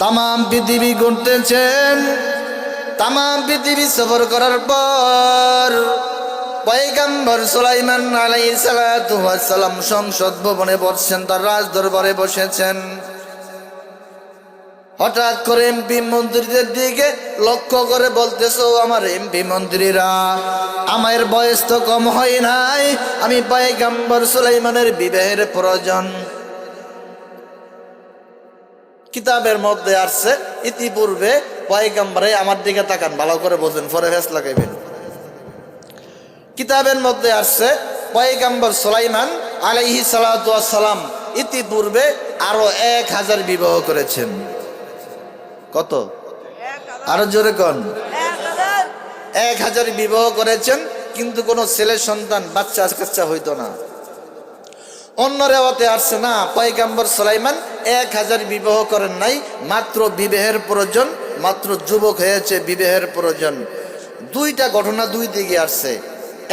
তাম পৃথিবী ঘুরতেছেন। তাম পৃথিবী সফর করার পর পয়গম্বর সুলাইমান আলাইহিস সালাতু ওয়াস সালাম সংসদ ভবনে বসছেন, তার রাজ দরবারে বসেছেন। হঠাৎ করে এমপি মন্ত্রীদের দিকে লক্ষ্য করে বলতেছো, আমার এমপি মন্ত্রীরা, আমার বয়স তো কম হয় নাই, আমি পয়গম্বর সুলাইমানের বিবাহের প্রয়োজন। কিতাবের মধ্যে আসছে ইতিপূর্বে পয়গম্বরে, আমার দিকে তাকান ভালো করে বোঝেন, পরে ফেস লাগাইবেন। কিতাবের মধ্যে আসছে পয়গম্বর সুলাইমান আলাইহিস সালাতু ওয়াস সালাম ইতিপূর্বে আরো 1000 বিবাহ করেছেন। কত? আরো জোরে কোন? 1000 বিবাহ করেছেন, কিন্তু কোনো ছেলে সন্তান বাচ্চা কাচ্চা হইতো না। অন্য রেওয়াতে আসছে না, পয়গম্বর সুলাইমান 1000 বিবাহ করেন নাই, মাত্র বিবাহের প্রয়োজন, মাত্র যুবক হয়েছে, বিবাহের প্রয়োজন। দুইটা ঘটনা দুই দিকে আসছে।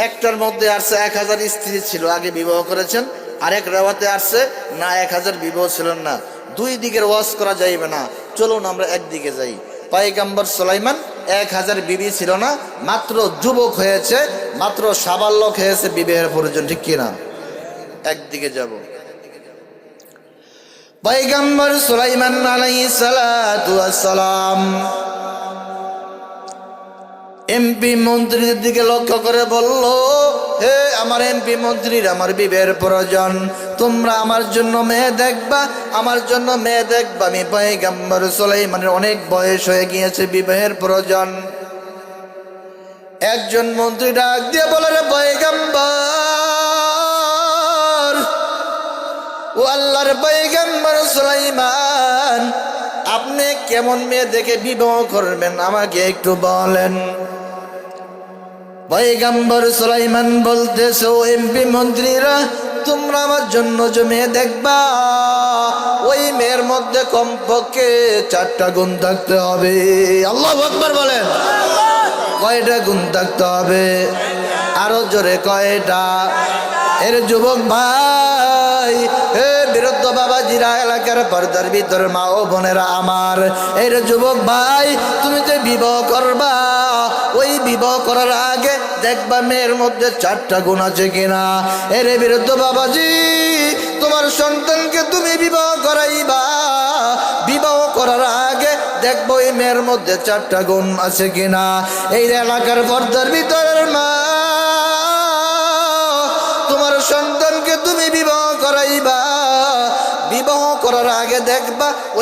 একটার মধ্যে আসছে 1000 স্ত্রী ছিল, আগে বিবাহ করেছেন। আরেক রেওয়াতে আসছে না, 1000 বিবাহ ছিলেন না। দুই দিকের ওয়াজ করা যাইবে না, চলুন আমরা একদিকে যাই। পয়গম্বর সুলাইমান 1000 বিবি ছিল না, মাত্র যুবক হয়েছে, মাত্র সাবালক হয়েছে, বিবাহের প্রয়োজন, ঠিক কিনা? একদিকে যাব। পয়গম্বর সুলাইমান আলাইহিস সালাতু ওয়াস সালাম এমপি মন্ত্রীদের দিকে লক্ষ্য করে বলল, হে আমার এমপি মন্ত্রীর, আমার বিবাহের প্রয়োজন, তোমরা আমার জন্য মেয়ে দেখবা, আমার জন্য মেয়ে দেখবা। আমি পয়গম্বর সুলাইমানের অনেক বয়স হয়ে গিয়েছে, বিবাহের প্রয়োজন। একজন মন্ত্রী ডাক দিয়ে বলে, রে পয়গম্বর, ও আল্লাহর পয়গম্বর সুলাইমান, আপনি কেমন মেয়ে দেখে বিবাহ করবেন আমাকে একটু বলেন। পয়গম্বর সুলাইমান বলতেছে, ও এমপি মন্ত্রীরা, তোমরা আমার জন্য যে মেয়ে দেখবা, ওই মেয়ের মধ্যে কমপক্ষে 4টা গুণ থাকতে হবে। আল্লাহু আকবার বলেন। কয়টা গুণ থাকতে হবে? আরো জোরে, কয়টা? এর যুবক ভাই, হে বিরুদ্ধ বাবাজিরা, এলাকার পর্দার ভিতর মা ও বোনেরা আমার, এর যুবক ভাই, তুমি যে বিবাহ করবা, ওই বিবাহ করার আগে দেখবা মেয়ের মধ্যে 4টা গুণ আছে কিনা। এর বিরুদ্ধ বাবাজি, তোমার সন্তানকে তুমি বিবাহ করাইবা, বিবাহ করার আগে দেখবো এই মেয়ের মধ্যে 4টা গুণ আছে কিনা। এই এলাকার পর্দার ভিতরের মা, তোমার সন্তানকে তুমি বিবাহ করাইবা, বিবাহ করার আগে দেখবা ওই